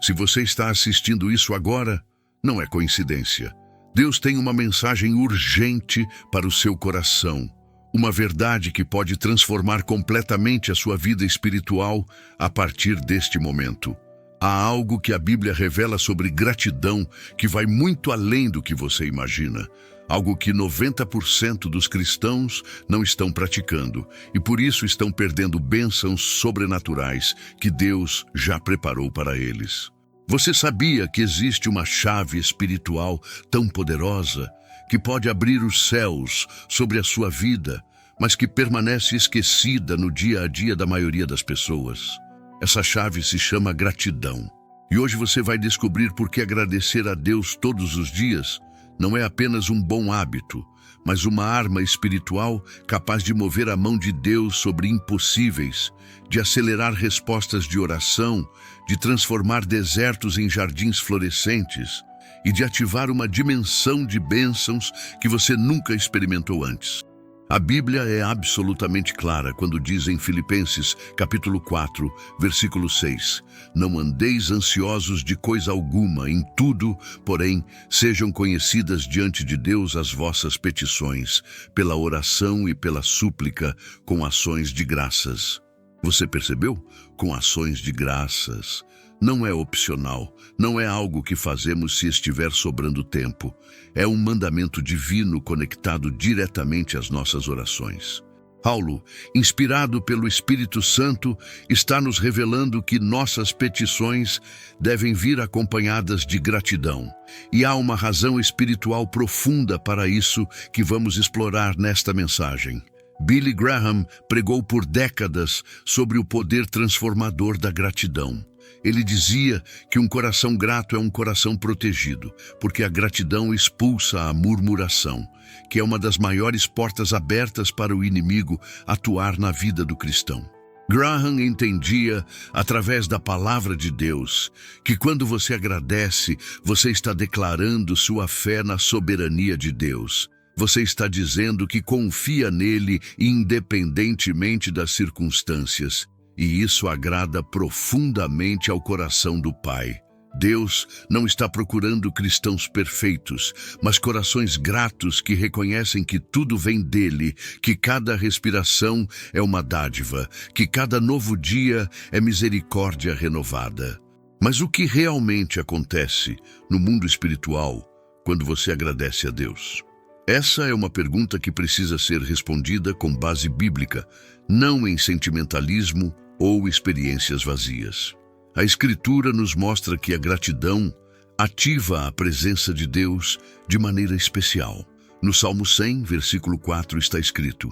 Se você está assistindo isso agora, não é coincidência. Deus tem uma mensagem urgente para o seu coração. Uma verdade que pode transformar completamente a sua vida espiritual a partir deste momento. Há algo que a Bíblia revela sobre gratidão que vai muito além do que você imagina. Algo que 90% dos cristãos não estão praticando e por isso estão perdendo bênçãos sobrenaturais que Deus já preparou para eles. Você sabia que existe uma chave espiritual tão poderosa que pode abrir os céus sobre a sua vida, mas que permanece esquecida no dia a dia da maioria das pessoas? Essa chave se chama gratidão. E hoje você vai descobrir por que agradecer a Deus todos os dias não é apenas um bom hábito, mas uma arma espiritual capaz de mover a mão de Deus sobre impossíveis, de acelerar respostas de oração, de transformar desertos em jardins florescentes e de ativar uma dimensão de bênçãos que você nunca experimentou antes. A Bíblia é absolutamente clara quando diz em Filipenses, capítulo 4, versículo 6, não andeis ansiosos de coisa alguma, em tudo, porém, sejam conhecidas diante de Deus as vossas petições, pela oração e pela súplica, com ações de graças. Você percebeu? Com ações de graças. Não é opcional, não é algo que fazemos se estiver sobrando tempo. É um mandamento divino conectado diretamente às nossas orações. Paulo, inspirado pelo Espírito Santo, está nos revelando que nossas petições devem vir acompanhadas de gratidão. E há uma razão espiritual profunda para isso que vamos explorar nesta mensagem. Billy Graham pregou por décadas sobre o poder transformador da gratidão. Ele dizia que um coração grato é um coração protegido, porque a gratidão expulsa a murmuração, que é uma das maiores portas abertas para o inimigo atuar na vida do cristão. Graham entendia, através da palavra de Deus, que quando você agradece, você está declarando sua fé na soberania de Deus. Você está dizendo que confia nele independentemente das circunstâncias. E isso agrada profundamente ao coração do Pai. Deus não está procurando cristãos perfeitos, mas corações gratos que reconhecem que tudo vem dele, que cada respiração é uma dádiva, que cada novo dia é misericórdia renovada. Mas o que realmente acontece no mundo espiritual quando você agradece a Deus? Essa é uma pergunta que precisa ser respondida com base bíblica, não em sentimentalismo ou experiências vazias. A Escritura nos mostra que a gratidão ativa a presença de Deus de maneira especial. No Salmo 100, versículo 4, está escrito: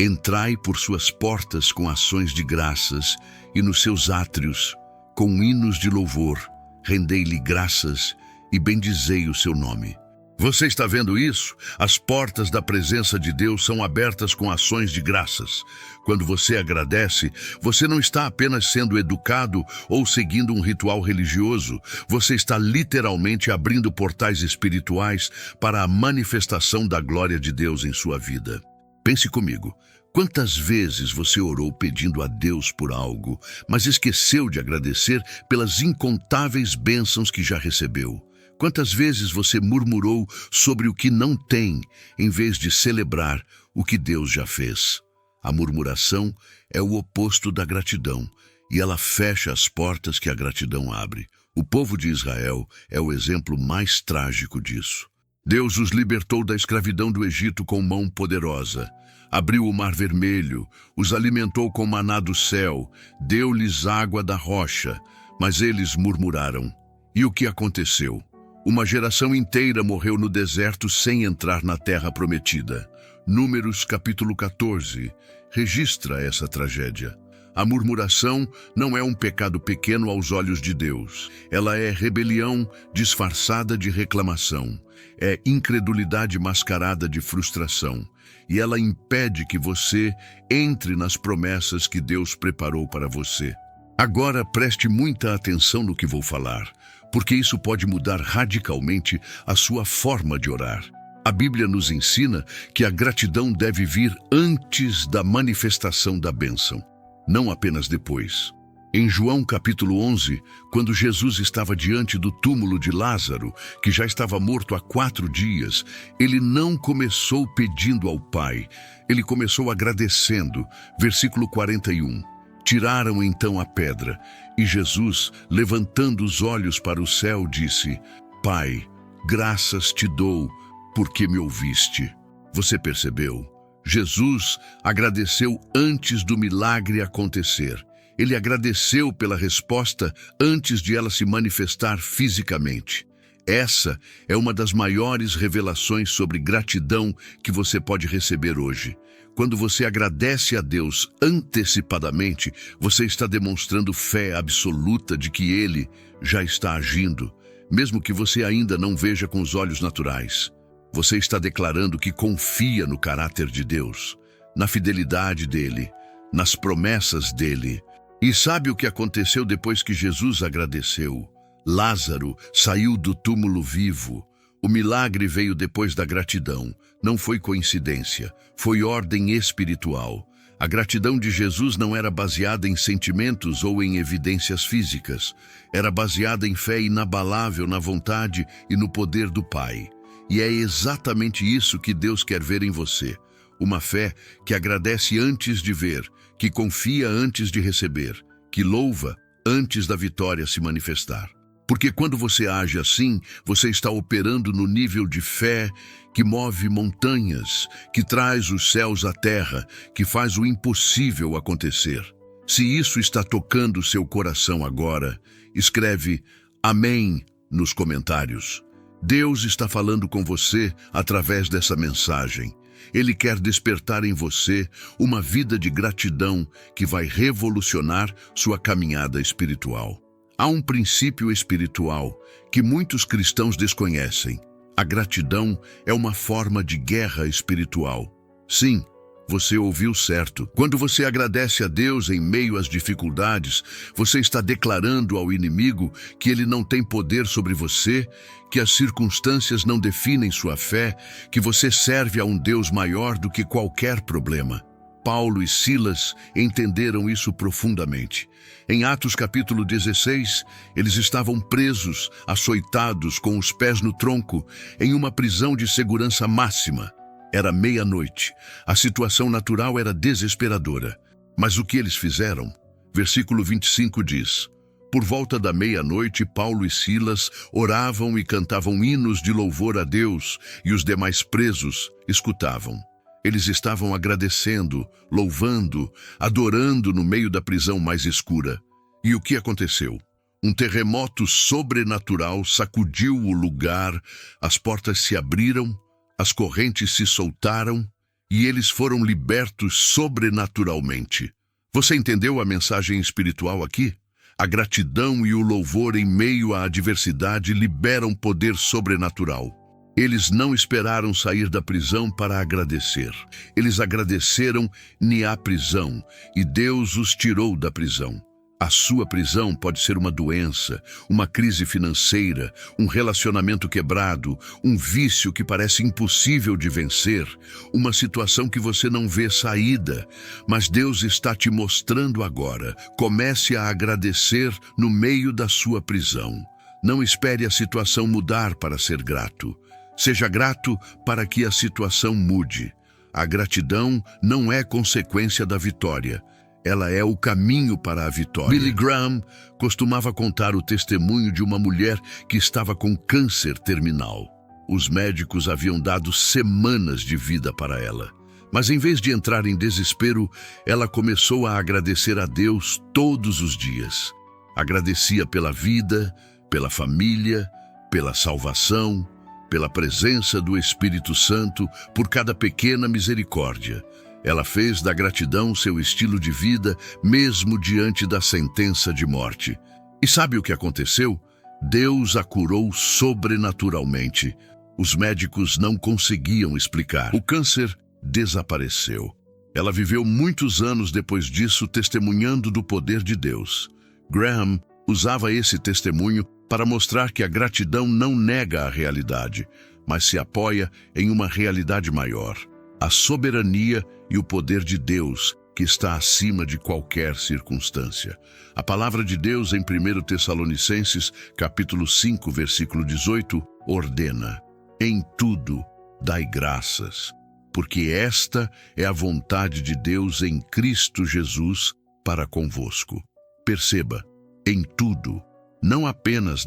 entrai por suas portas com ações de graças e nos seus átrios com hinos de louvor, rendei-lhe graças e bendizei o seu nome. Você está vendo isso? As portas da presença de Deus são abertas com ações de graças. Quando você agradece, você não está apenas sendo educado ou seguindo um ritual religioso. Você está literalmente abrindo portais espirituais para a manifestação da glória de Deus em sua vida. Pense comigo. Quantas vezes você orou pedindo a Deus por algo, mas esqueceu de agradecer pelas incontáveis bênçãos que já recebeu? Quantas vezes você murmurou sobre o que não tem, em vez de celebrar o que Deus já fez? A murmuração é o oposto da gratidão, e ela fecha as portas que a gratidão abre. O povo de Israel é o exemplo mais trágico disso. Deus os libertou da escravidão do Egito com mão poderosa. Abriu o mar vermelho, os alimentou com maná do céu, deu-lhes água da rocha, mas eles murmuraram. E o que aconteceu? Uma geração inteira morreu no deserto sem entrar na terra prometida. Números capítulo 14 registra essa tragédia. A murmuração não é um pecado pequeno aos olhos de Deus. Ela é rebelião disfarçada de reclamação. É incredulidade mascarada de frustração. E ela impede que você entre nas promessas que Deus preparou para você. Agora preste muita atenção no que vou falar, porque isso pode mudar radicalmente a sua forma de orar. A Bíblia nos ensina que a gratidão deve vir antes da manifestação da bênção, não apenas depois. Em João capítulo 11, quando Jesus estava diante do túmulo de Lázaro, que já estava morto há 4 dias, ele não começou pedindo ao Pai, ele começou agradecendo. Versículo 41. Tiraram então a pedra, e Jesus, levantando os olhos para o céu, disse: Pai, graças te dou, porque me ouviste. Você percebeu? Jesus agradeceu antes do milagre acontecer. Ele agradeceu pela resposta antes de ela se manifestar fisicamente. Essa é uma das maiores revelações sobre gratidão que você pode receber hoje. Quando você agradece a Deus antecipadamente, você está demonstrando fé absoluta de que Ele já está agindo, mesmo que você ainda não veja com os olhos naturais. Você está declarando que confia no caráter de Deus, na fidelidade dEle, nas promessas dEle. E sabe o que aconteceu depois que Jesus agradeceu? Lázaro saiu do túmulo vivo. O milagre veio depois da gratidão. Não foi coincidência, foi ordem espiritual. A gratidão de Jesus não era baseada em sentimentos ou em evidências físicas. Era baseada em fé inabalável na vontade e no poder do Pai. E é exatamente isso que Deus quer ver em você. Uma fé que agradece antes de ver, que confia antes de receber, que louva antes da vitória se manifestar. Porque quando você age assim, você está operando no nível de fé que move montanhas, que traz os céus à terra, que faz o impossível acontecer. Se isso está tocando seu coração agora, escreve Amém nos comentários. Deus está falando com você através dessa mensagem. Ele quer despertar em você uma vida de gratidão que vai revolucionar sua caminhada espiritual. Há um princípio espiritual que muitos cristãos desconhecem. A gratidão é uma forma de guerra espiritual. Sim, você ouviu certo. Quando você agradece a Deus em meio às dificuldades, você está declarando ao inimigo que ele não tem poder sobre você, que as circunstâncias não definem sua fé, que você serve a um Deus maior do que qualquer problema. Paulo e Silas entenderam isso profundamente. Em Atos capítulo 16, eles estavam presos, açoitados, com os pés no tronco, em uma prisão de segurança máxima. Era meia-noite. A situação natural era desesperadora. Mas o que eles fizeram? Versículo 25 diz: Por volta da meia-noite, Paulo e Silas oravam e cantavam hinos de louvor a Deus, e os demais presos escutavam. Eles estavam agradecendo, louvando, adorando no meio da prisão mais escura. E o que aconteceu? Um terremoto sobrenatural sacudiu o lugar, as portas se abriram, as correntes se soltaram e eles foram libertos sobrenaturalmente. Você entendeu a mensagem espiritual aqui? A gratidão e o louvor em meio à adversidade liberam poder sobrenatural. Eles não esperaram sair da prisão para agradecer. Eles agradeceram na prisão e Deus os tirou da prisão. A sua prisão pode ser uma doença, uma crise financeira, um relacionamento quebrado, um vício que parece impossível de vencer, uma situação que você não vê saída. Mas Deus está te mostrando agora. Comece a agradecer no meio da sua prisão. Não espere a situação mudar para ser grato. Seja grato para que a situação mude. A gratidão não é consequência da vitória. Ela é o caminho para a vitória. Billy Graham costumava contar o testemunho de uma mulher que estava com câncer terminal. Os médicos haviam dado semanas de vida para ela. Mas em vez de entrar em desespero, ela começou a agradecer a Deus todos os dias. Agradecia pela vida, pela família, pela salvação, pela presença do Espírito Santo, por cada pequena misericórdia. Ela fez da gratidão seu estilo de vida, mesmo diante da sentença de morte. E sabe o que aconteceu? Deus a curou sobrenaturalmente. Os médicos não conseguiam explicar. O câncer desapareceu. Ela viveu muitos anos depois disso testemunhando do poder de Deus. Graham usava esse testemunho para mostrar que a gratidão não nega a realidade, mas se apoia em uma realidade maior. A soberania e o poder de Deus, que está acima de qualquer circunstância. A palavra de Deus em 1 Tessalonicenses, capítulo 5, versículo 18, ordena: em tudo dai graças, porque esta é a vontade de Deus em Cristo Jesus para convosco. Perceba, em tudo, não apenas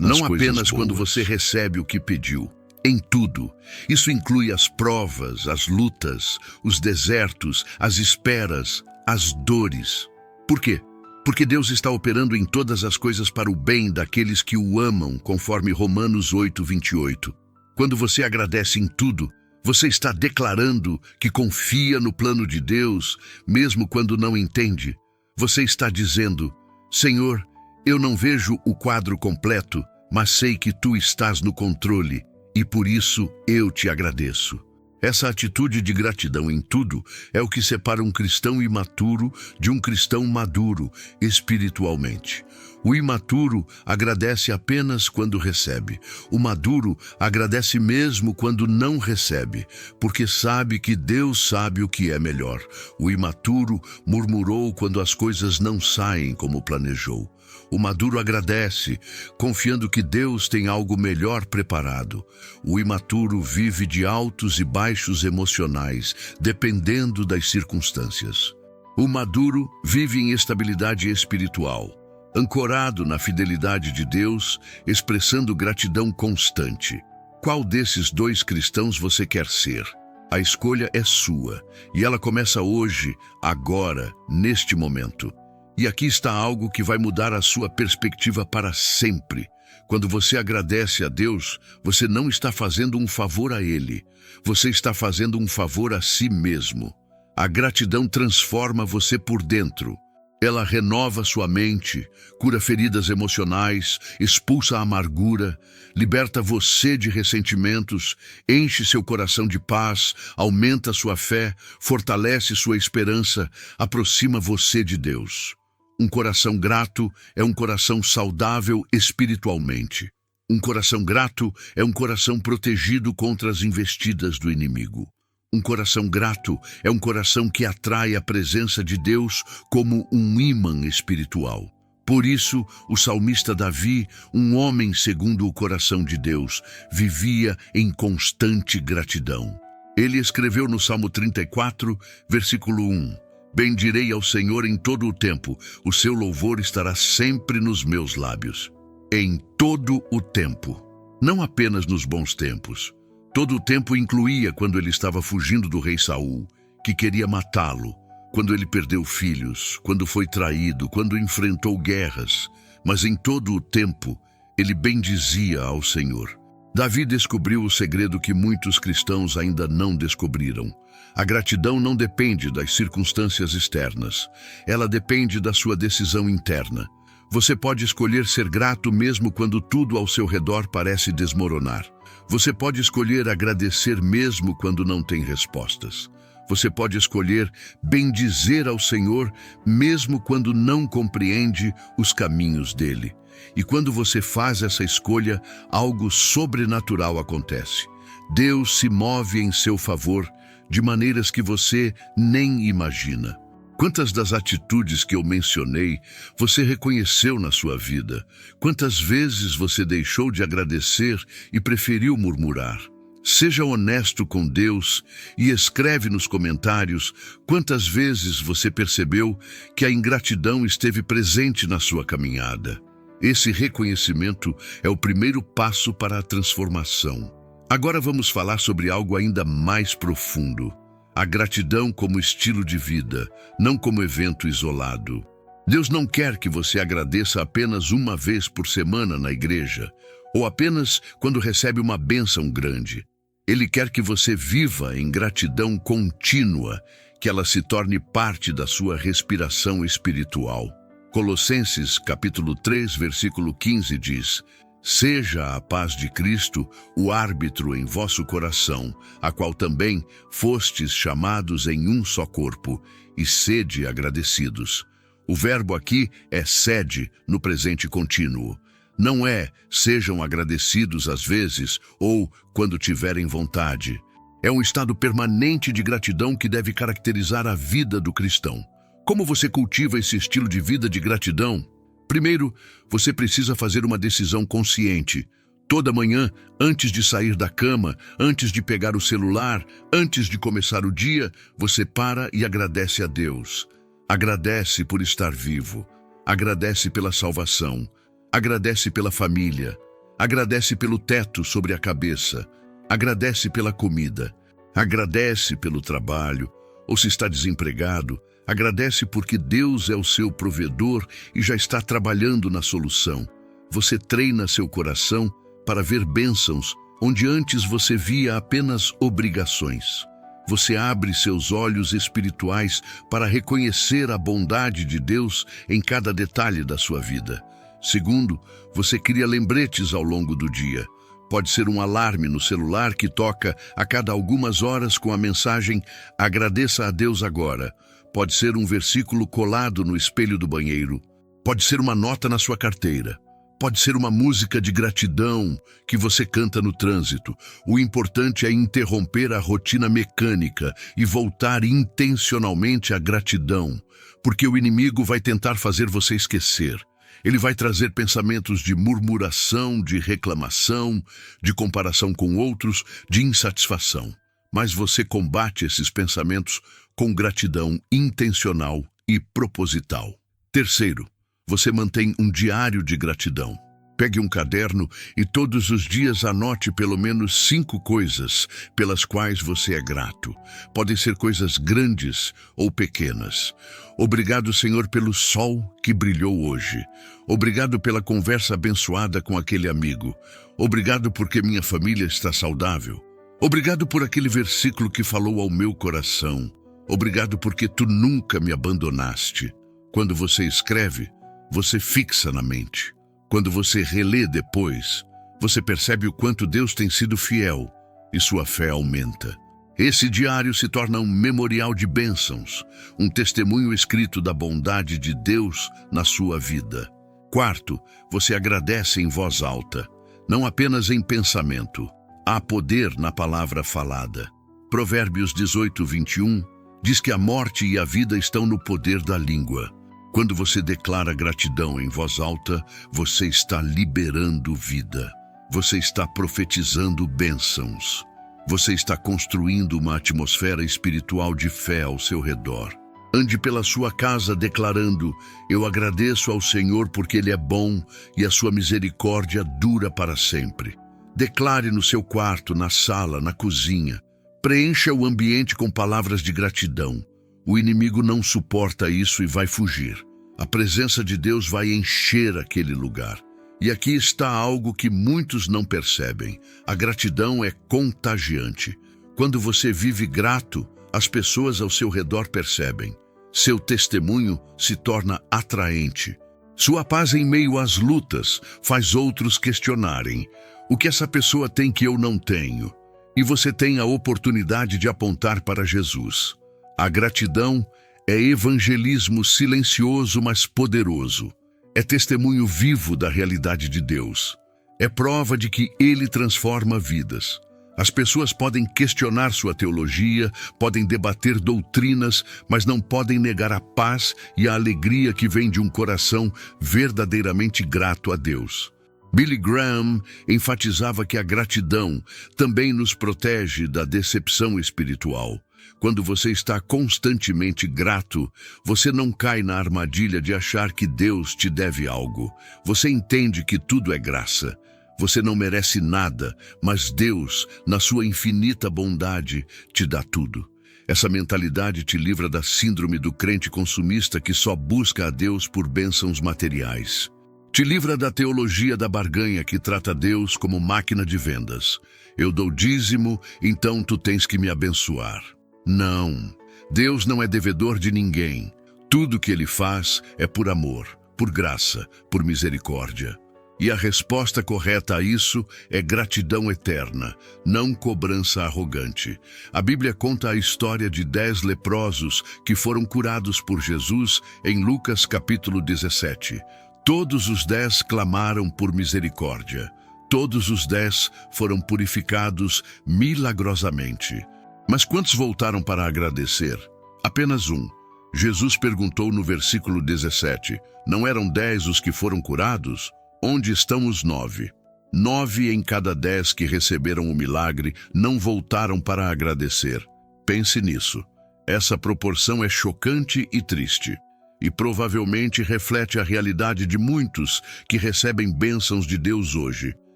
quando você recebe o que pediu. Em tudo. Isso inclui as provas, as lutas, os desertos, as esperas, as dores. Por quê? Porque Deus está operando em todas as coisas para o bem daqueles que o amam, conforme Romanos 8:28. Quando você agradece em tudo, você está declarando que confia no plano de Deus, mesmo quando não entende. Você está dizendo: Senhor, eu não vejo o quadro completo, mas sei que Tu estás no controle. E por isso eu te agradeço. Essa atitude de gratidão em tudo é o que separa um cristão imaturo de um cristão maduro espiritualmente. O imaturo agradece apenas quando recebe. O maduro agradece mesmo quando não recebe, porque sabe que Deus sabe o que é melhor. O imaturo murmurou quando as coisas não saem como planejou. O maduro agradece, confiando que Deus tem algo melhor preparado. O imaturo vive de altos e baixos emocionais, dependendo das circunstâncias. O maduro vive em estabilidade espiritual, ancorado na fidelidade de Deus, expressando gratidão constante. Qual desses dois cristãos você quer ser? A escolha é sua, e ela começa hoje, agora, neste momento. E aqui está algo que vai mudar a sua perspectiva para sempre. Quando você agradece a Deus, você não está fazendo um favor a Ele. Você está fazendo um favor a si mesmo. A gratidão transforma você por dentro. Ela renova sua mente, cura feridas emocionais, expulsa a amargura, liberta você de ressentimentos, enche seu coração de paz, aumenta sua fé, fortalece sua esperança, aproxima você de Deus. Um coração grato é um coração saudável espiritualmente. Um coração grato é um coração protegido contra as investidas do inimigo. Um coração grato é um coração que atrai a presença de Deus como um ímã espiritual. Por isso, o salmista Davi, um homem segundo o coração de Deus, vivia em constante gratidão. Ele escreveu no Salmo 34, versículo 1: bendirei ao Senhor em todo o tempo, o seu louvor estará sempre nos meus lábios. Em todo o tempo, não apenas nos bons tempos. Todo o tempo incluía quando ele estava fugindo do rei Saul, que queria matá-lo, quando ele perdeu filhos, quando foi traído, quando enfrentou guerras, mas em todo o tempo ele bendizia ao Senhor. Davi descobriu o segredo que muitos cristãos ainda não descobriram. A gratidão não depende das circunstâncias externas. Ela depende da sua decisão interna. Você pode escolher ser grato mesmo quando tudo ao seu redor parece desmoronar. Você pode escolher agradecer mesmo quando não tem respostas. Você pode escolher bendizer ao Senhor mesmo quando não compreende os caminhos dele. E quando você faz essa escolha, algo sobrenatural acontece. Deus se move em seu favor de maneiras que você nem imagina. Quantas das atitudes que eu mencionei você reconheceu na sua vida? Quantas vezes você deixou de agradecer e preferiu murmurar? Seja honesto com Deus e escreve nos comentários quantas vezes você percebeu que a ingratidão esteve presente na sua caminhada. Esse reconhecimento é o primeiro passo para a transformação. Agora vamos falar sobre algo ainda mais profundo. A gratidão como estilo de vida, não como evento isolado. Deus não quer que você agradeça apenas uma vez por semana na igreja, ou apenas quando recebe uma bênção grande. Ele quer que você viva em gratidão contínua, que ela se torne parte da sua respiração espiritual. Colossenses capítulo 3, versículo 15 diz: seja a paz de Cristo o árbitro em vosso coração, a qual também fostes chamados em um só corpo, e sede agradecidos. O verbo aqui é sede no presente contínuo. Não é sejam agradecidos às vezes ou quando tiverem vontade. É um estado permanente de gratidão que deve caracterizar a vida do cristão. Como você cultiva esse estilo de vida de gratidão? Primeiro, você precisa fazer uma decisão consciente. Toda manhã, antes de sair da cama, antes de pegar o celular, antes de começar o dia, você para e agradece a Deus. Agradece por estar vivo. Agradece pela salvação. Agradece pela família. Agradece pelo teto sobre a cabeça. Agradece pela comida. Agradece pelo trabalho. Ou se está desempregado, agradece porque Deus é o seu provedor e já está trabalhando na solução. Você treina seu coração para ver bênçãos onde antes você via apenas obrigações. Você abre seus olhos espirituais para reconhecer a bondade de Deus em cada detalhe da sua vida. Segundo, você cria lembretes ao longo do dia. Pode ser um alarme no celular que toca a cada algumas horas com a mensagem "Agradeça a Deus agora". Pode ser um versículo colado no espelho do banheiro. Pode ser uma nota na sua carteira. Pode ser uma música de gratidão que você canta no trânsito. O importante é interromper a rotina mecânica e voltar intencionalmente à gratidão, porque o inimigo vai tentar fazer você esquecer. Ele vai trazer pensamentos de murmuração, de reclamação, de comparação com outros, de insatisfação. Mas você combate esses pensamentos com gratidão intencional e proposital. Terceiro, você mantém um diário de gratidão. Pegue um caderno e todos os dias anote pelo menos 5 coisas pelas quais você é grato. Podem ser coisas grandes ou pequenas. Obrigado, Senhor, pelo sol que brilhou hoje. Obrigado pela conversa abençoada com aquele amigo. Obrigado porque minha família está saudável. Obrigado por aquele versículo que falou ao meu coração. Obrigado porque tu nunca me abandonaste. Quando você escreve, você fixa na mente. Quando você relê depois, você percebe o quanto Deus tem sido fiel e sua fé aumenta. Esse diário se torna um memorial de bênçãos, um testemunho escrito da bondade de Deus na sua vida. Quarto, você agradece em voz alta, não apenas em pensamento. Há poder na palavra falada. Provérbios 18:21 diz que a morte e a vida estão no poder da língua. Quando você declara gratidão em voz alta, você está liberando vida. Você está profetizando bênçãos. Você está construindo uma atmosfera espiritual de fé ao seu redor. Ande pela sua casa declarando: eu agradeço ao Senhor porque Ele é bom e a sua misericórdia dura para sempre. Declare no seu quarto, na sala, na cozinha. Preencha o ambiente com palavras de gratidão. O inimigo não suporta isso e vai fugir. A presença de Deus vai encher aquele lugar. E aqui está algo que muitos não percebem. A gratidão é contagiante. Quando você vive grato, as pessoas ao seu redor percebem. Seu testemunho se torna atraente. Sua paz em meio às lutas faz outros questionarem: o que essa pessoa tem que eu não tenho? E você tem a oportunidade de apontar para Jesus. A gratidão é evangelismo silencioso, mas poderoso. É testemunho vivo da realidade de Deus. É prova de que Ele transforma vidas. As pessoas podem questionar sua teologia, podem debater doutrinas, mas não podem negar a paz e a alegria que vem de um coração verdadeiramente grato a Deus. Billy Graham enfatizava que a gratidão também nos protege da decepção espiritual. Quando você está constantemente grato, você não cai na armadilha de achar que Deus te deve algo. Você entende que tudo é graça. Você não merece nada, mas Deus, na sua infinita bondade, te dá tudo. Essa mentalidade te livra da síndrome do crente consumista que só busca a Deus por bênçãos materiais. Te livra da teologia da barganha que trata Deus como máquina de vendas. Eu dou dízimo, então tu tens que me abençoar. Não, Deus não é devedor de ninguém. Tudo que Ele faz é por amor, por graça, por misericórdia. E a resposta correta a isso é gratidão eterna, não cobrança arrogante. A Bíblia conta a história de 10 leprosos que foram curados por Jesus em Lucas capítulo 17. Todos os 10 clamaram por misericórdia. Todos os 10 foram purificados milagrosamente. Mas quantos voltaram para agradecer? Apenas um. Jesus perguntou no versículo 17, não eram 10 os que foram curados? Onde estão os 9? 9 em cada 10 que receberam o milagre não voltaram para agradecer. Pense nisso. Essa proporção é chocante e triste, e provavelmente reflete a realidade de muitos que recebem bênçãos de Deus hoje.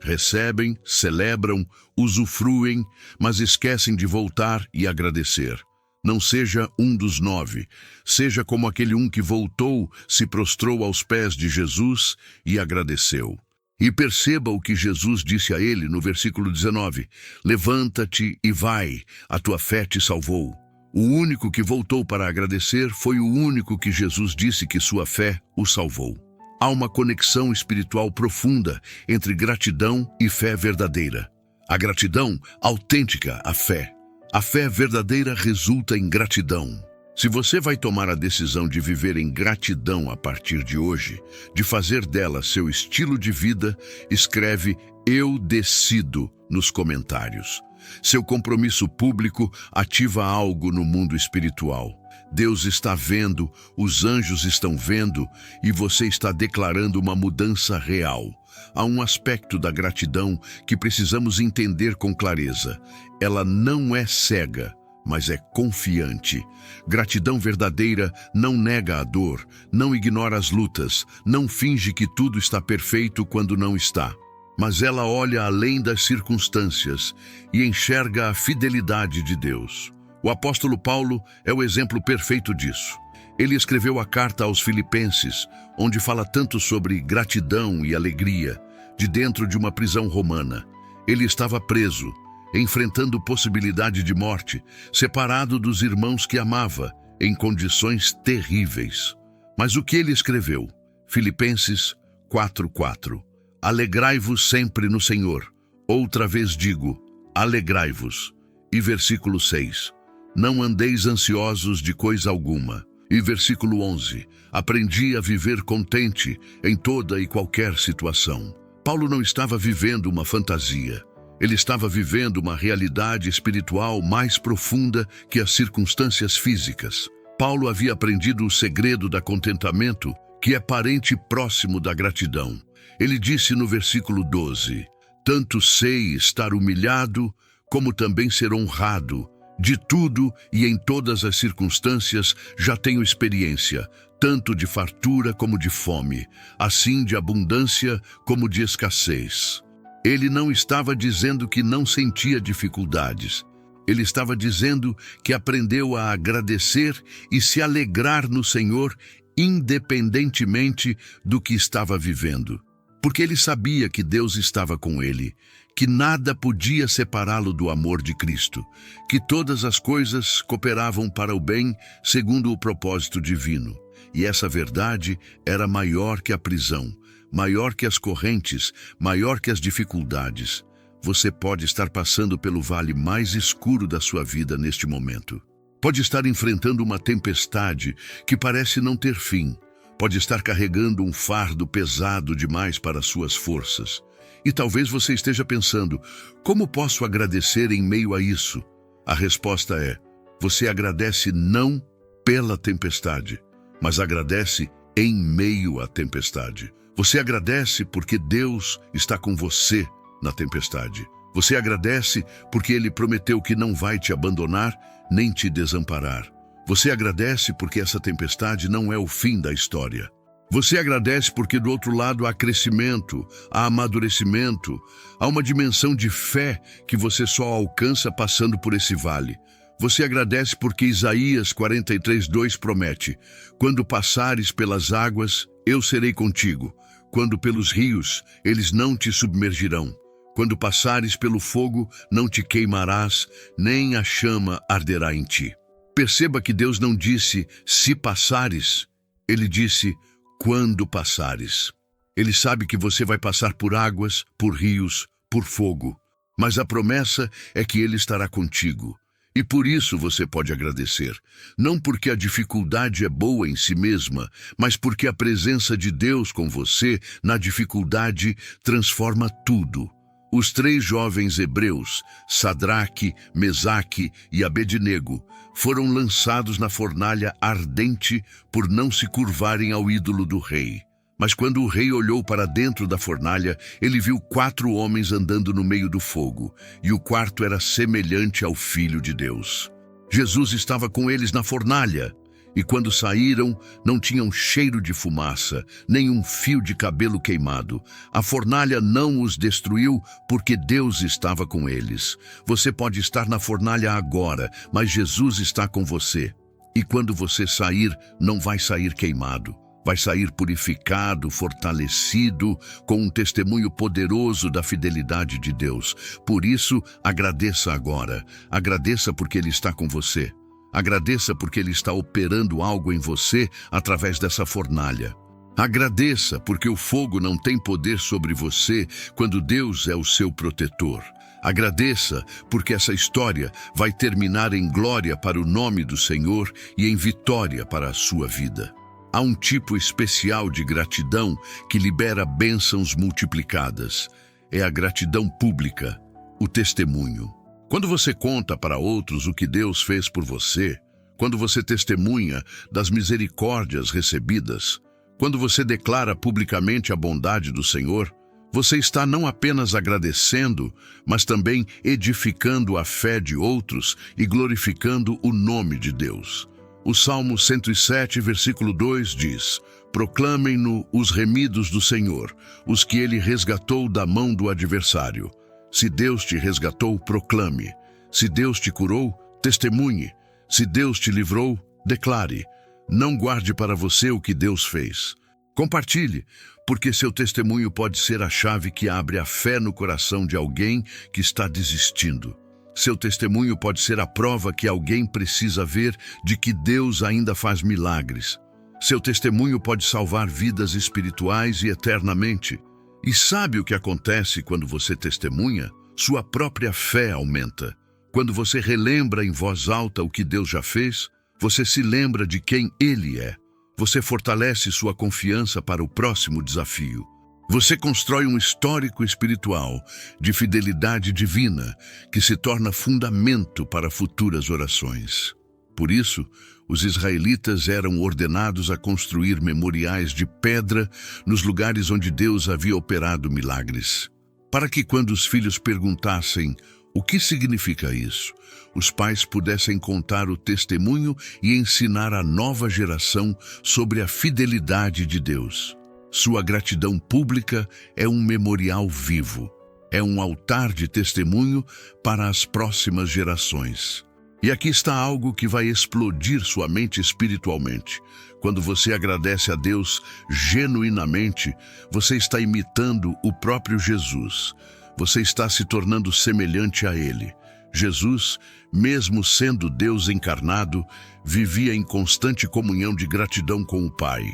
Recebem, celebram, usufruem, mas esquecem de voltar e agradecer. Não seja um dos 9, seja como aquele um que voltou, se prostrou aos pés de Jesus e agradeceu. E perceba o que Jesus disse a ele no versículo 19, levanta-te e vai, a tua fé te salvou. O único que voltou para agradecer foi o único que Jesus disse que sua fé o salvou. Há uma conexão espiritual profunda entre gratidão e fé verdadeira. A gratidão autêntica à fé. A fé verdadeira resulta em gratidão. Se você vai tomar a decisão de viver em gratidão a partir de hoje, de fazer dela seu estilo de vida, escreve "Eu decido" nos comentários. Seu compromisso público ativa algo no mundo espiritual. Deus está vendo, os anjos estão vendo e você está declarando uma mudança real. Há um aspecto da gratidão que precisamos entender com clareza. Ela não é cega, mas é confiante. Gratidão verdadeira não nega a dor, não ignora as lutas, não finge que tudo está perfeito quando não está. Mas ela olha além das circunstâncias e enxerga a fidelidade de Deus. O apóstolo Paulo é o exemplo perfeito disso. Ele escreveu a carta aos Filipenses, onde fala tanto sobre gratidão e alegria, de dentro de uma prisão romana. Ele estava preso, enfrentando possibilidade de morte, separado dos irmãos que amava, em condições terríveis. Mas o que ele escreveu? Filipenses 4:4. Alegrai-vos sempre no Senhor. Outra vez digo, alegrai-vos. E versículo 6. Não andeis ansiosos de coisa alguma. E versículo 11. Aprendi a viver contente em toda e qualquer situação. Paulo não estava vivendo uma fantasia. Ele estava vivendo uma realidade espiritual mais profunda que as circunstâncias físicas. Paulo havia aprendido o segredo da contentamento, que é parente próximo da gratidão. Ele disse no versículo 12, tanto sei estar humilhado, como também ser honrado. De tudo e em todas as circunstâncias já tenho experiência, tanto de fartura como de fome, assim de abundância como de escassez. Ele não estava dizendo que não sentia dificuldades. Ele estava dizendo que aprendeu a agradecer e se alegrar no Senhor, independentemente do que estava vivendo. Porque ele sabia que Deus estava com ele, que nada podia separá-lo do amor de Cristo, que todas as coisas cooperavam para o bem segundo o propósito divino. E essa verdade era maior que a prisão, maior que as correntes, maior que as dificuldades. Você pode estar passando pelo vale mais escuro da sua vida neste momento. Pode estar enfrentando uma tempestade que parece não ter fim. Pode estar carregando um fardo pesado demais para suas forças. E talvez você esteja pensando, como posso agradecer em meio a isso? A resposta é, você agradece não pela tempestade, mas agradece em meio à tempestade. Você agradece porque Deus está com você na tempestade. Você agradece porque Ele prometeu que não vai te abandonar nem te desamparar. Você agradece porque essa tempestade não é o fim da história. Você agradece porque do outro lado há crescimento, há amadurecimento, há uma dimensão de fé que você só alcança passando por esse vale. Você agradece porque Isaías 43:2 promete, quando passares pelas águas, eu serei contigo. Quando pelos rios, eles não te submergirão. Quando passares pelo fogo, não te queimarás, nem a chama arderá em ti. Perceba que Deus não disse, se passares, Ele disse, quando passares. Ele sabe que você vai passar por águas, por rios, por fogo, mas a promessa é que Ele estará contigo. E por isso você pode agradecer, não porque a dificuldade é boa em si mesma, mas porque a presença de Deus com você na dificuldade transforma tudo. Os 3 jovens hebreus, Sadraque, Mesaque e Abednego, foram lançados na fornalha ardente por não se curvarem ao ídolo do rei. Mas quando o rei olhou para dentro da fornalha, ele viu 4 homens andando no meio do fogo, e o quarto era semelhante ao Filho de Deus. Jesus estava com eles na fornalha, e quando saíram, não tinham cheiro de fumaça, nem um fio de cabelo queimado. A fornalha não os destruiu, porque Deus estava com eles. Você pode estar na fornalha agora, mas Jesus está com você. E quando você sair, não vai sair queimado. Vai sair purificado, fortalecido, com um testemunho poderoso da fidelidade de Deus. Por isso, agradeça agora. Agradeça porque Ele está com você. Agradeça porque Ele está operando algo em você através dessa fornalha. Agradeça porque o fogo não tem poder sobre você quando Deus é o seu protetor. Agradeça porque essa história vai terminar em glória para o nome do Senhor e em vitória para a sua vida. Há um tipo especial de gratidão que libera bênçãos multiplicadas. É a gratidão pública, o testemunho. Quando você conta para outros o que Deus fez por você, quando você testemunha das misericórdias recebidas, quando você declara publicamente a bondade do Senhor, você está não apenas agradecendo, mas também edificando a fé de outros e glorificando o nome de Deus. O Salmo 107, versículo 2 diz: proclamem-no os remidos do Senhor, os que Ele resgatou da mão do adversário. Se Deus te resgatou, proclame. Se Deus te curou, testemunhe. Se Deus te livrou, declare. Não guarde para você o que Deus fez. Compartilhe, porque seu testemunho pode ser a chave que abre a fé no coração de alguém que está desistindo. Seu testemunho pode ser a prova que alguém precisa ver de que Deus ainda faz milagres. Seu testemunho pode salvar vidas espirituais e eternamente. E sabe o que acontece quando você testemunha? Sua própria fé aumenta. Quando você relembra em voz alta o que Deus já fez, você se lembra de quem Ele é. Você fortalece sua confiança para o próximo desafio. Você constrói um histórico espiritual de fidelidade divina que se torna fundamento para futuras orações. Por isso, os israelitas eram ordenados a construir memoriais de pedra nos lugares onde Deus havia operado milagres, para que quando os filhos perguntassem o que significa isso, os pais pudessem contar o testemunho e ensinar a nova geração sobre a fidelidade de Deus. Sua gratidão pública é um memorial vivo, é um altar de testemunho para as próximas gerações. E aqui está algo que vai explodir sua mente espiritualmente. Quando você agradece a Deus genuinamente, você está imitando o próprio Jesus. Você está se tornando semelhante a Ele. Jesus, mesmo sendo Deus encarnado, vivia em constante comunhão de gratidão com o Pai.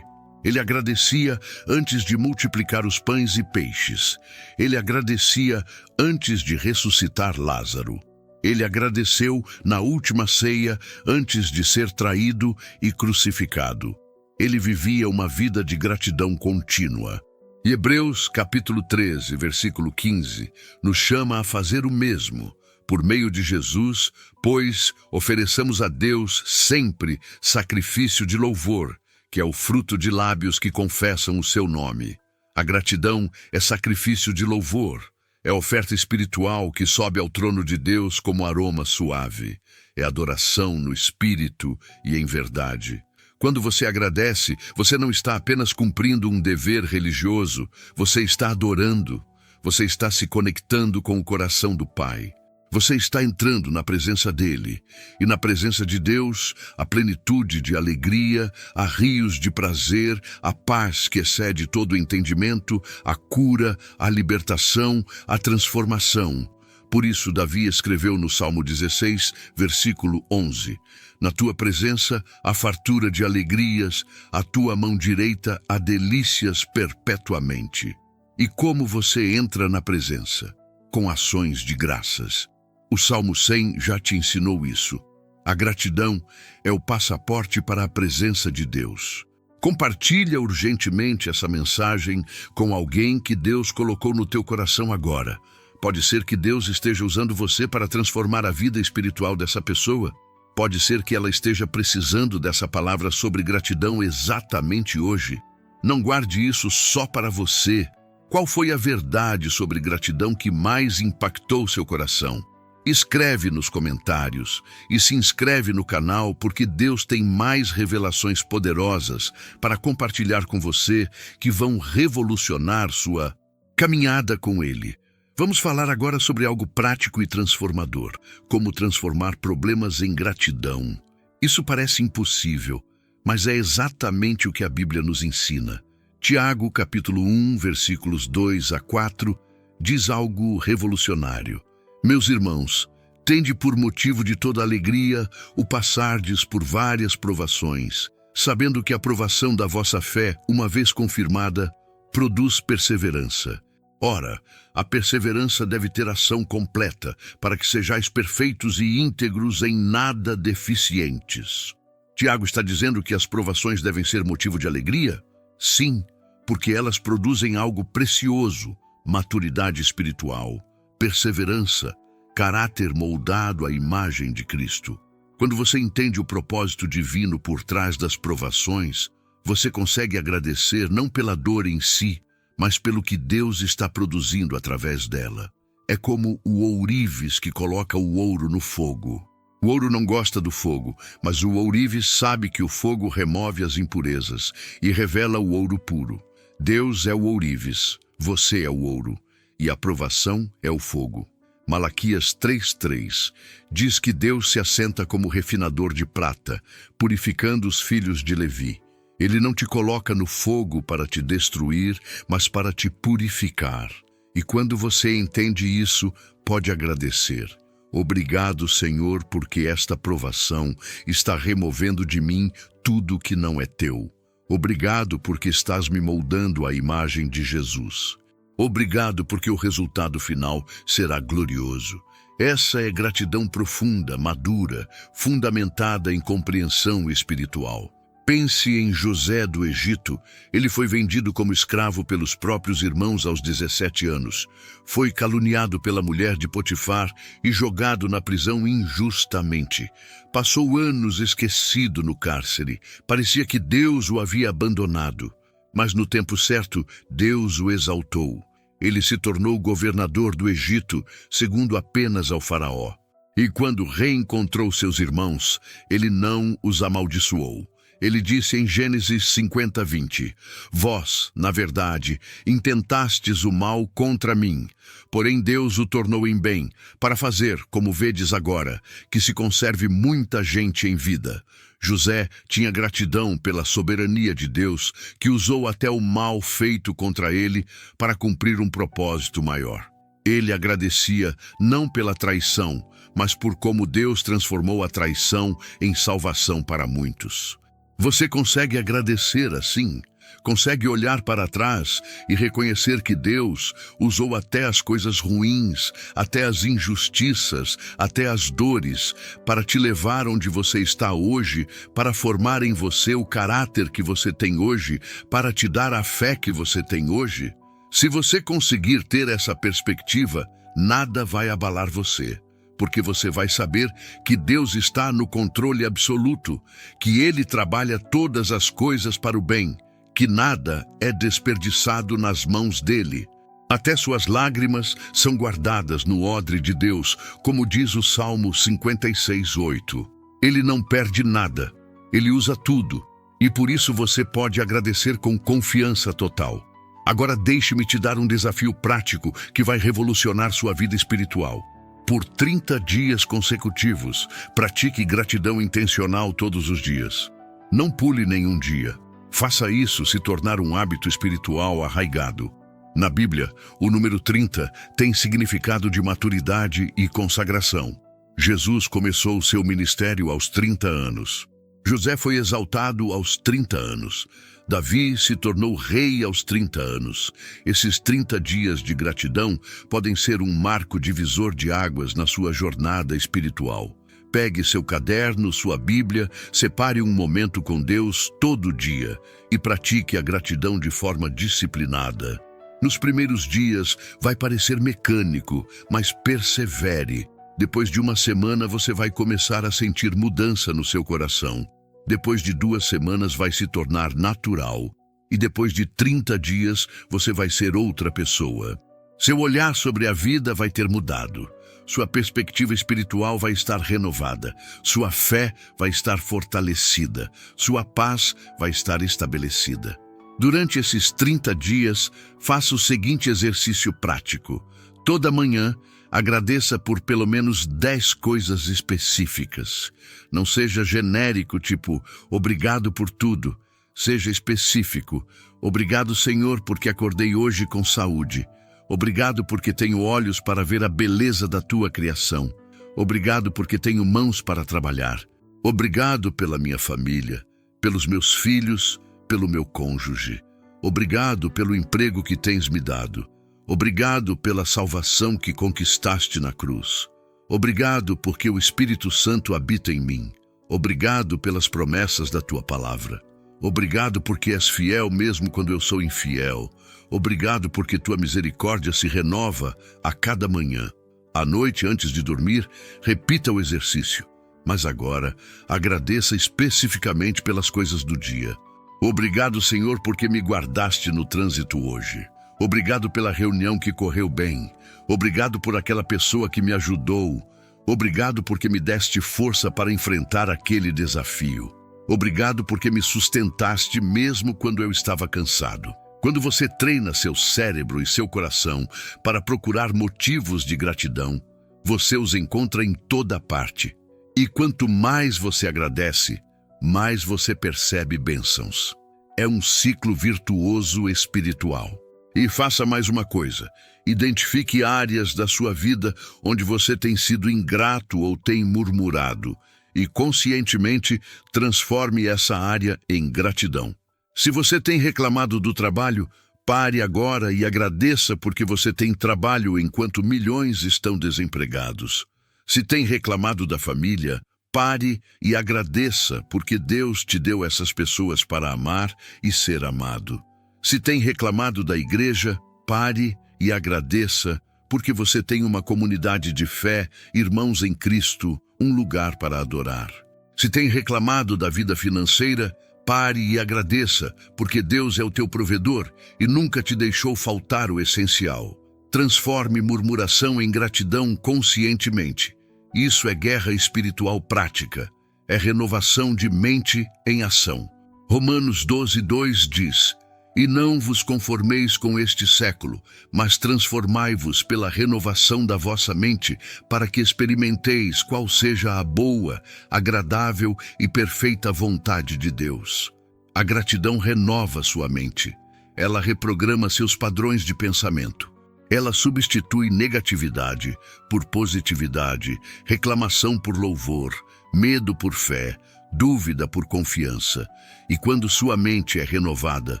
Ele agradecia antes de multiplicar os pães e peixes. Ele agradecia antes de ressuscitar Lázaro. Ele agradeceu na última ceia antes de ser traído e crucificado. Ele vivia uma vida de gratidão contínua. E Hebreus capítulo 13, versículo 15, nos chama a fazer o mesmo. Por meio de Jesus, pois, ofereçamos a Deus sempre sacrifício de louvor, que é o fruto de lábios que confessam o seu nome. A gratidão é sacrifício de louvor. É oferta espiritual que sobe ao trono de Deus como aroma suave. É adoração no espírito e em verdade. Quando você agradece, você não está apenas cumprindo um dever religioso, você está adorando. Você está se conectando com o coração do Pai. Você está entrando na presença dele, e na presença de Deus, a plenitude de alegria, há rios de prazer, a paz que excede todo o entendimento, a cura, a libertação, a transformação. Por isso, Davi escreveu no Salmo 16, versículo 11, na tua presença há fartura de alegrias, a tua mão direita há delícias perpetuamente. E como você entra na presença? Com ações de graças. O Salmo 100 já te ensinou isso. A gratidão é o passaporte para a presença de Deus. Compartilha urgentemente essa mensagem com alguém que Deus colocou no teu coração agora, Pode ser que Deus esteja usando você para transformar a vida espiritual dessa pessoa. Pode ser que ela esteja precisando dessa palavra sobre gratidão exatamente hoje. Não guarde isso só para você. Qual foi a verdade sobre gratidão que mais impactou seu coração? Escreve nos comentários e se inscreve no canal, porque Deus tem mais revelações poderosas para compartilhar com você que vão revolucionar sua caminhada com Ele. Vamos falar agora sobre algo prático e transformador, como transformar problemas em gratidão. Isso parece impossível, mas é exatamente o que a Bíblia nos ensina. Tiago, capítulo 1, versículos 2 a 4, diz algo revolucionário. Meus irmãos, tende por motivo de toda alegria o passardes por várias provações, sabendo que a provação da vossa fé, uma vez confirmada, produz perseverança. Ora, a perseverança deve ter ação completa, para que sejais perfeitos e íntegros, em nada deficientes. Tiago está dizendo que as provações devem ser motivo de alegria? Sim, porque elas produzem algo precioso: maturidade espiritual, perseverança, caráter moldado à imagem de Cristo. Quando você entende o propósito divino por trás das provações, você consegue agradecer não pela dor em si, mas pelo que Deus está produzindo através dela. É como o ourives que coloca o ouro no fogo. O ouro não gosta do fogo, mas o ourives sabe que o fogo remove as impurezas e revela o ouro puro. Deus é o ourives, você é o ouro, e a provação é o fogo. Malaquias 3:3 diz que Deus se assenta como refinador de prata, purificando os filhos de Levi. Ele não te coloca no fogo para te destruir, mas para te purificar. E quando você entende isso, pode agradecer. Obrigado, Senhor, porque esta provação está removendo de mim tudo que não é teu. Obrigado porque estás me moldando à imagem de Jesus. Obrigado porque o resultado final será glorioso. Essa é gratidão profunda, madura, fundamentada em compreensão espiritual. Pense em José do Egito. Ele foi vendido como escravo pelos próprios irmãos aos 17 anos. Foi caluniado pela mulher de Potifar e jogado na prisão injustamente. Passou anos esquecido no cárcere. Parecia que Deus o havia abandonado. Mas no tempo certo, Deus o exaltou. Ele se tornou governador do Egito, segundo apenas ao faraó. E quando reencontrou seus irmãos, ele não os amaldiçoou. Ele disse em Gênesis 50:20, vós, na verdade, intentastes o mal contra mim, porém Deus o tornou em bem, para fazer, como vedes agora, que se conserve muita gente em vida. José tinha gratidão pela soberania de Deus, que usou até o mal feito contra ele para cumprir um propósito maior. Ele agradecia não pela traição, mas por como Deus transformou a traição em salvação para muitos. Você consegue agradecer assim? Consegue olhar para trás e reconhecer que Deus usou até as coisas ruins, até as injustiças, até as dores, para te levar onde você está hoje, para formar em você o caráter que você tem hoje, para te dar a fé que você tem hoje? Se você conseguir ter essa perspectiva, nada vai abalar você. Porque você vai saber que Deus está no controle absoluto, que Ele trabalha todas as coisas para o bem, que nada é desperdiçado nas mãos dEle. Até suas lágrimas são guardadas no odre de Deus, como diz o Salmo 56:8. Ele não perde nada, Ele usa tudo, e por isso você pode agradecer com confiança total. Agora deixe-me te dar um desafio prático que vai revolucionar sua vida espiritual. Por 30 dias consecutivos, pratique gratidão intencional todos os dias. Não pule nenhum dia. Faça isso se tornar um hábito espiritual arraigado. Na Bíblia, o número 30 tem significado de maturidade e consagração. Jesus começou seu ministério aos 30 anos. José foi exaltado aos 30 anos. Davi se tornou rei aos 30 anos. Esses 30 dias de gratidão podem ser um marco divisor de águas na sua jornada espiritual. Pegue seu caderno, sua Bíblia, separe um momento com Deus todo dia e pratique a gratidão de forma disciplinada. Nos primeiros dias vai parecer mecânico, mas persevere. Depois de uma semana você vai começar a sentir mudança no seu coração. Depois de 2 semanas vai se tornar natural. E depois de 30 dias você vai ser outra pessoa. Seu olhar sobre a vida vai ter mudado. Sua perspectiva espiritual vai estar renovada. Sua fé vai estar fortalecida. Sua paz vai estar estabelecida. Durante esses 30 dias, faça o seguinte exercício prático. Toda manhã, agradeça por pelo menos 10 coisas específicas. Não seja genérico, tipo, obrigado por tudo. Seja específico. Obrigado, Senhor, porque acordei hoje com saúde. Obrigado porque tenho olhos para ver a beleza da tua criação. Obrigado porque tenho mãos para trabalhar. Obrigado pela minha família, pelos meus filhos, pelo meu cônjuge. Obrigado pelo emprego que tens me dado. Obrigado pela salvação que conquistaste na cruz. Obrigado porque o Espírito Santo habita em mim. Obrigado pelas promessas da tua palavra. Obrigado porque és fiel mesmo quando eu sou infiel. Obrigado porque tua misericórdia se renova a cada manhã. À noite, antes de dormir, repita o exercício. Mas agora, agradeça especificamente pelas coisas do dia. Obrigado, Senhor, porque me guardaste no trânsito hoje. Obrigado pela reunião que correu bem. Obrigado por aquela pessoa que me ajudou. Obrigado porque me deste força para enfrentar aquele desafio. Obrigado porque me sustentaste mesmo quando eu estava cansado. Quando você treina seu cérebro e seu coração para procurar motivos de gratidão, você os encontra em toda parte. E quanto mais você agradece, mais você percebe bênçãos. É um ciclo virtuoso espiritual. E faça mais uma coisa. Identifique áreas da sua vida onde você tem sido ingrato ou tem murmurado. E conscientemente transforme essa área em gratidão. Se você tem reclamado do trabalho, pare agora e agradeça porque você tem trabalho enquanto milhões estão desempregados. Se tem reclamado da família, pare e agradeça porque Deus te deu essas pessoas para amar e ser amado. Se tem reclamado da igreja, pare e agradeça porque você tem uma comunidade de fé, irmãos em Cristo, um lugar para adorar. Se tem reclamado da vida financeira, pare e agradeça, porque Deus é o teu provedor e nunca te deixou faltar o essencial. Transforme murmuração em gratidão conscientemente. Isso é guerra espiritual prática. É renovação de mente em ação. Romanos 12:2 diz: E não vos conformeis com este século, mas transformai-vos pela renovação da vossa mente, para que experimenteis qual seja a boa, agradável e perfeita vontade de Deus. A gratidão renova sua mente. Ela reprograma seus padrões de pensamento. Ela substitui negatividade por positividade, reclamação por louvor, medo por fé, dúvida por confiança. E quando sua mente é renovada,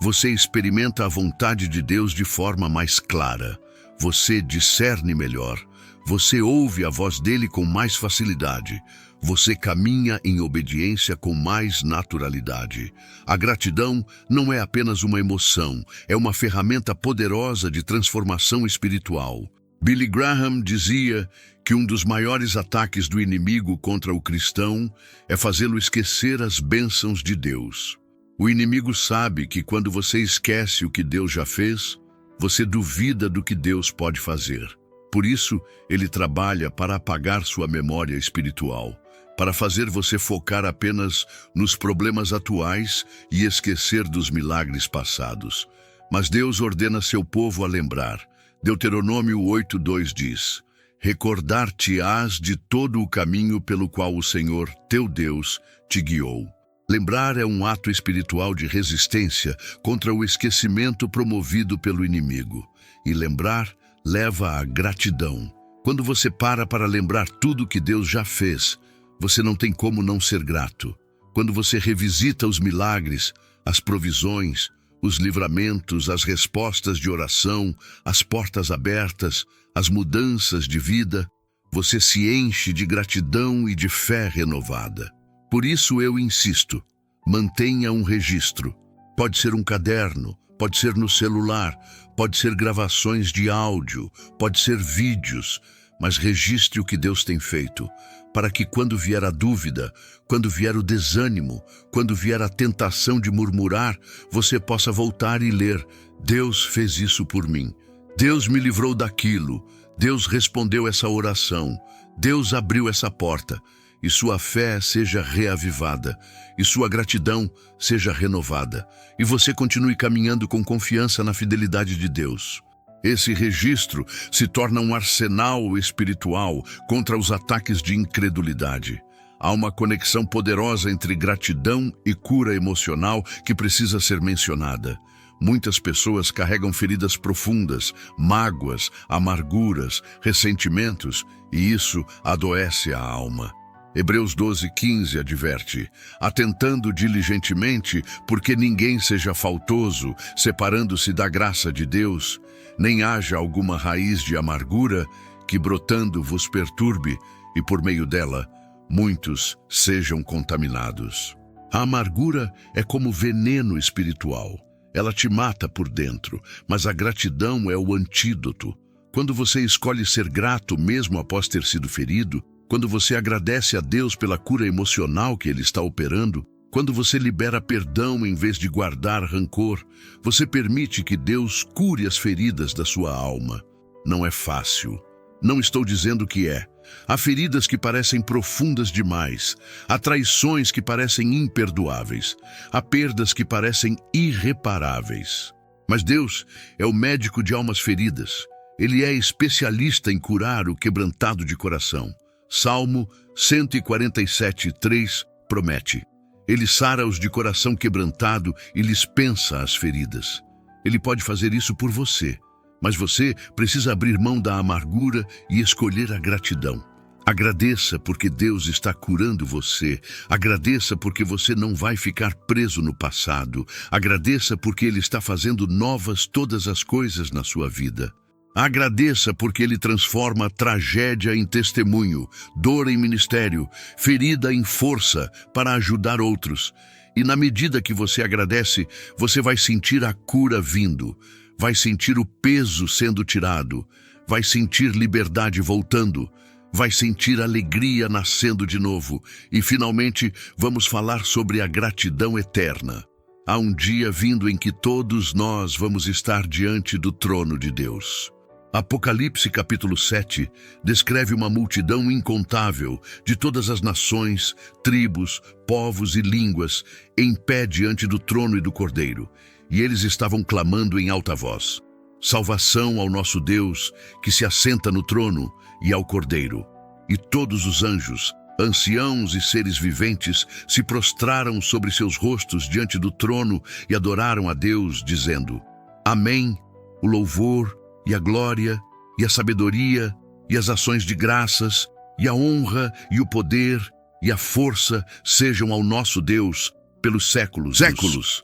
você experimenta a vontade de Deus de forma mais clara. Você discerne melhor. Você ouve a voz dele com mais facilidade. Você caminha em obediência com mais naturalidade. A gratidão não é apenas uma emoção, é uma ferramenta poderosa de transformação espiritual. Billy Graham dizia que um dos maiores ataques do inimigo contra o cristão é fazê-lo esquecer as bênçãos de Deus. O inimigo sabe que quando você esquece o que Deus já fez, você duvida do que Deus pode fazer. Por isso, ele trabalha para apagar sua memória espiritual, para fazer você focar apenas nos problemas atuais e esquecer dos milagres passados. Mas Deus ordena seu povo a lembrar. Deuteronômio 8:2 diz: Recordar-te-ás de todo o caminho pelo qual o Senhor, teu Deus, te guiou. Lembrar é um ato espiritual de resistência contra o esquecimento promovido pelo inimigo. E lembrar leva à gratidão. Quando você para lembrar tudo que Deus já fez, você não tem como não ser grato. Quando você revisita os milagres, as provisões, os livramentos, as respostas de oração, as portas abertas, as mudanças de vida, você se enche de gratidão e de fé renovada. Por isso eu insisto, mantenha um registro. Pode ser um caderno, pode ser no celular, pode ser gravações de áudio, pode ser vídeos, mas registre o que Deus tem feito, para que quando vier a dúvida, quando vier o desânimo, quando vier a tentação de murmurar, você possa voltar e ler: Deus fez isso por mim, Deus me livrou daquilo, Deus respondeu essa oração, Deus abriu essa porta, e sua fé seja reavivada, e sua gratidão seja renovada, e você continue caminhando com confiança na fidelidade de Deus. Esse registro se torna um arsenal espiritual contra os ataques de incredulidade. Há uma conexão poderosa entre gratidão e cura emocional que precisa ser mencionada. Muitas pessoas carregam feridas profundas, mágoas, amarguras, ressentimentos, e isso adoece a alma. Hebreus 12:15 adverte: atentando diligentemente, porque ninguém seja faltoso, separando-se da graça de Deus, nem haja alguma raiz de amargura que brotando vos perturbe, e por meio dela muitos sejam contaminados. A amargura é como veneno espiritual. Ela te mata por dentro, mas a gratidão é o antídoto. Quando você escolhe ser grato mesmo após ter sido ferido, quando você agradece a Deus pela cura emocional que Ele está operando, quando você libera perdão em vez de guardar rancor, você permite que Deus cure as feridas da sua alma. Não é fácil. Não estou dizendo que é. Há feridas que parecem profundas demais. Há traições que parecem imperdoáveis. Há perdas que parecem irreparáveis. Mas Deus é o médico de almas feridas. Ele é especialista em curar o quebrantado de coração. Salmo 147:3 promete: Ele sara os de coração quebrantado e lhes pensa as feridas. Ele pode fazer isso por você, mas você precisa abrir mão da amargura e escolher a gratidão. Agradeça porque Deus está curando você. Agradeça porque você não vai ficar preso no passado. Agradeça porque Ele está fazendo novas todas as coisas na sua vida. Agradeça porque Ele transforma tragédia em testemunho, dor em ministério, ferida em força para ajudar outros. E na medida que você agradece, você vai sentir a cura vindo, vai sentir o peso sendo tirado, vai sentir liberdade voltando, vai sentir alegria nascendo de novo. E finalmente vamos falar sobre a gratidão eterna. Há um dia vindo em que todos nós vamos estar diante do trono de Deus. Apocalipse capítulo 7 descreve uma multidão incontável de todas as nações, tribos, povos e línguas em pé diante do trono e do Cordeiro. E eles estavam clamando em alta voz: salvação ao nosso Deus, que se assenta no trono, e ao Cordeiro. E todos os anjos, anciãos e seres viventes se prostraram sobre seus rostos diante do trono e adoraram a Deus, dizendo: Amém, o louvor e a glória, e a sabedoria, e as ações de graças, e a honra, e o poder, e a força sejam ao nosso Deus pelos séculos.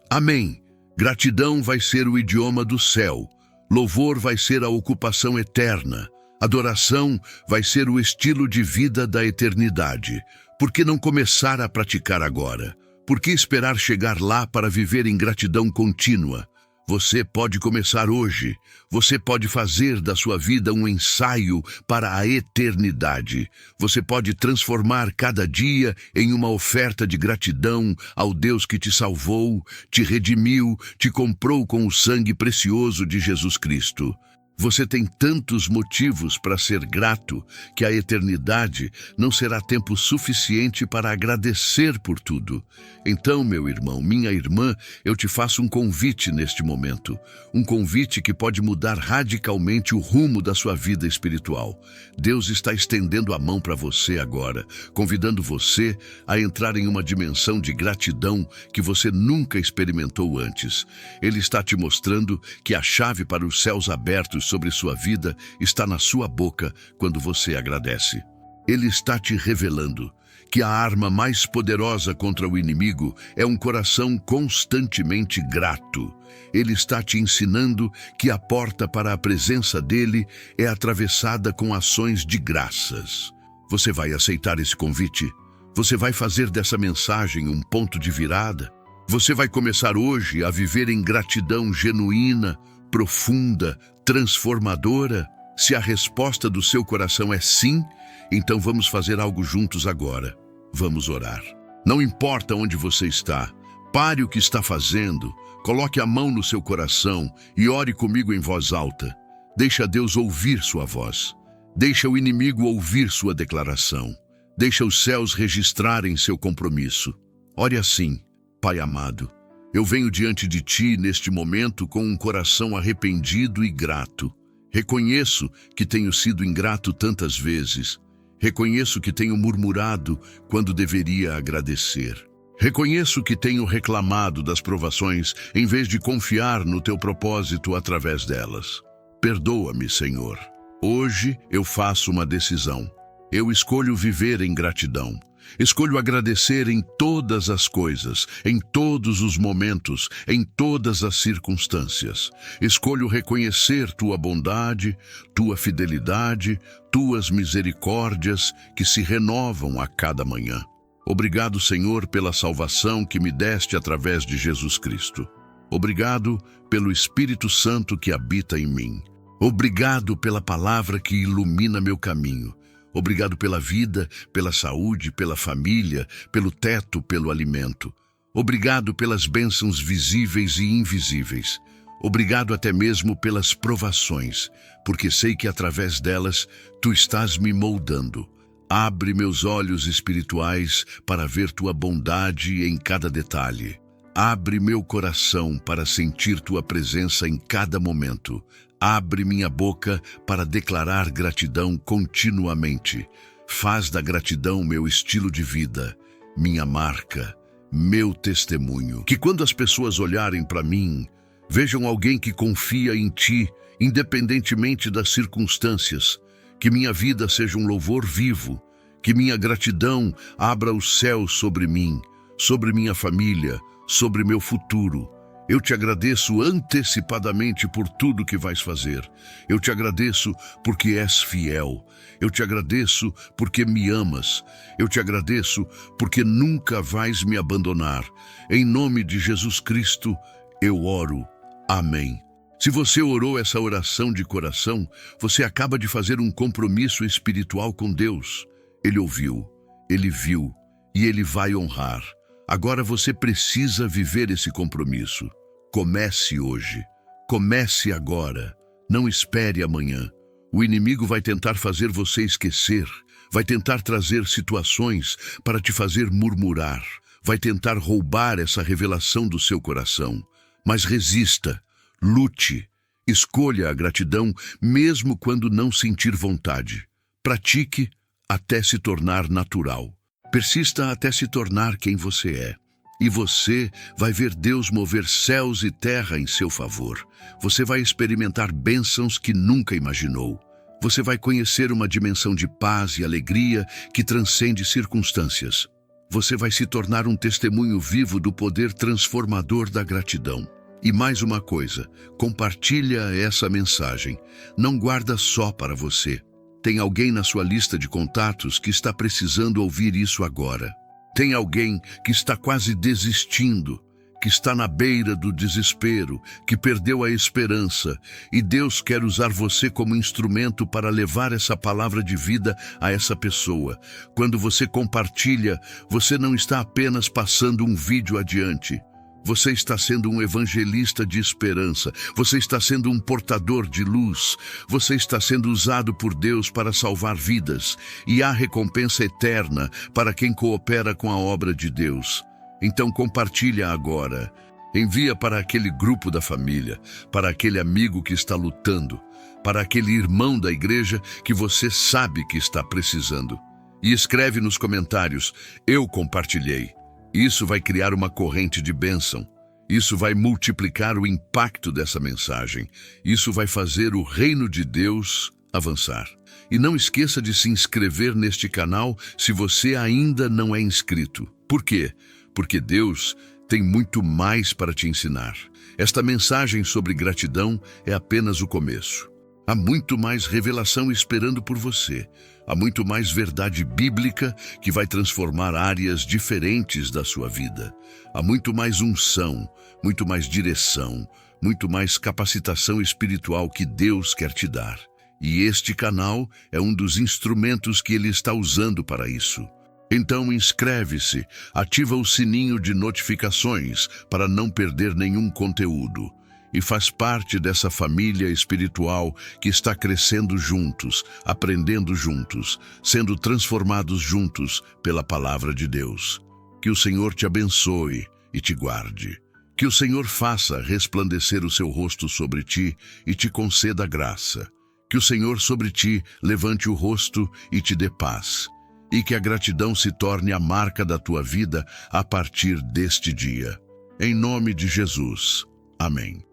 Amém. Gratidão vai ser o idioma do céu, louvor vai ser a ocupação eterna, adoração vai ser o estilo de vida da eternidade. Por que não começar a praticar agora? Por que esperar chegar lá para viver em gratidão contínua? Você pode começar hoje. Você pode fazer da sua vida um ensaio para a eternidade. Você pode transformar cada dia em uma oferta de gratidão ao Deus que te salvou, te redimiu, te comprou com o sangue precioso de Jesus Cristo. Você tem tantos motivos para ser grato que a eternidade não será tempo suficiente para agradecer por tudo. Então, meu irmão, minha irmã, eu te faço um convite neste momento. Um convite que pode mudar radicalmente o rumo da sua vida espiritual. Deus está estendendo a mão para você agora, convidando você a entrar em uma dimensão de gratidão que você nunca experimentou antes. Ele está te mostrando que a chave para os céus abertos sobre sua vida está na sua boca quando você agradece. Ele está te revelando que a arma mais poderosa contra o inimigo é um coração constantemente grato. Ele está te ensinando que a porta para a presença dele é atravessada com ações de graças. Você vai aceitar esse convite? Você vai fazer dessa mensagem um ponto de virada? Você vai começar hoje a viver em gratidão genuína, profunda, transformadora? Se a resposta do seu coração é sim, então vamos fazer algo juntos agora. Vamos orar. Não importa onde você está, pare o que está fazendo, coloque a mão no seu coração e ore comigo em voz alta. Deixa Deus ouvir sua voz. Deixa o inimigo ouvir sua declaração. Deixa os céus registrarem seu compromisso. Ore assim: Pai amado, eu venho diante de Ti neste momento com um coração arrependido e grato. Reconheço que tenho sido ingrato tantas vezes. Reconheço que tenho murmurado quando deveria agradecer. Reconheço que tenho reclamado das provações em vez de confiar no Teu propósito através delas. Perdoa-me, Senhor. Hoje eu faço uma decisão. Eu escolho viver em gratidão. Escolho agradecer em todas as coisas, em todos os momentos, em todas as circunstâncias. Escolho reconhecer Tua bondade, Tua fidelidade, Tuas misericórdias que se renovam a cada manhã. Obrigado, Senhor, pela salvação que me deste através de Jesus Cristo. Obrigado pelo Espírito Santo que habita em mim. Obrigado pela palavra que ilumina meu caminho. Obrigado pela vida, pela saúde, pela família, pelo teto, pelo alimento. Obrigado pelas bênçãos visíveis e invisíveis. Obrigado até mesmo pelas provações, porque sei que através delas Tu estás me moldando. Abre meus olhos espirituais para ver Tua bondade em cada detalhe. Abre meu coração para sentir Tua presença em cada momento. Abre minha boca para declarar gratidão continuamente. Faz da gratidão meu estilo de vida, minha marca, meu testemunho. Que quando as pessoas olharem para mim, vejam alguém que confia em Ti, independentemente das circunstâncias. Que minha vida seja um louvor vivo. Que minha gratidão abra os céus sobre mim, sobre minha família, sobre meu futuro. Eu te agradeço antecipadamente por tudo que vais fazer. Eu te agradeço porque és fiel. Eu te agradeço porque me amas. Eu te agradeço porque nunca vais me abandonar. Em nome de Jesus Cristo, eu oro. Amém. Se você orou essa oração de coração, você acaba de fazer um compromisso espiritual com Deus. Ele ouviu, Ele viu e Ele vai honrar. Agora você precisa viver esse compromisso. Comece hoje. Comece agora. Não espere amanhã. O inimigo vai tentar fazer você esquecer. Vai tentar trazer situações para te fazer murmurar. Vai tentar roubar essa revelação do seu coração. Mas resista. Lute. Escolha a gratidão mesmo quando não sentir vontade. Pratique até se tornar natural. Persista até se tornar quem você é. E você vai ver Deus mover céus e terra em seu favor. Você vai experimentar bênçãos que nunca imaginou. Você vai conhecer uma dimensão de paz e alegria que transcende circunstâncias. Você vai se tornar um testemunho vivo do poder transformador da gratidão. E mais uma coisa, compartilha essa mensagem. Não guarda só para você. Tem alguém na sua lista de contatos que está precisando ouvir isso agora. Tem alguém que está quase desistindo, que está na beira do desespero, que perdeu a esperança, e Deus quer usar você como instrumento para levar essa palavra de vida a essa pessoa. Quando você compartilha, você não está apenas passando um vídeo adiante. Você está sendo um evangelista de esperança. Você está sendo um portador de luz. Você está sendo usado por Deus para salvar vidas. E há recompensa eterna para quem coopera com a obra de Deus. Então compartilha agora. Envia para aquele grupo da família, para aquele amigo que está lutando, para aquele irmão da igreja que você sabe que está precisando. E escreve nos comentários: eu compartilhei. Isso vai criar uma corrente de bênção. Isso vai multiplicar o impacto dessa mensagem. Isso vai fazer o reino de Deus avançar. E não esqueça de se inscrever neste canal se você ainda não é inscrito. Por quê? Porque Deus tem muito mais para te ensinar. Esta mensagem sobre gratidão é apenas o começo. Há muito mais revelação esperando por você. Há muito mais verdade bíblica que vai transformar áreas diferentes da sua vida. Há muito mais unção, muito mais direção, muito mais capacitação espiritual que Deus quer te dar. E este canal é um dos instrumentos que Ele está usando para isso. Então inscreve-se, ativa o sininho de notificações para não perder nenhum conteúdo. E faz parte dessa família espiritual que está crescendo juntos, aprendendo juntos, sendo transformados juntos pela palavra de Deus. Que o Senhor te abençoe e te guarde. Que o Senhor faça resplandecer o seu rosto sobre ti e te conceda graça. Que o Senhor sobre ti levante o rosto e te dê paz. E que a gratidão se torne a marca da tua vida a partir deste dia. Em nome de Jesus. Amém.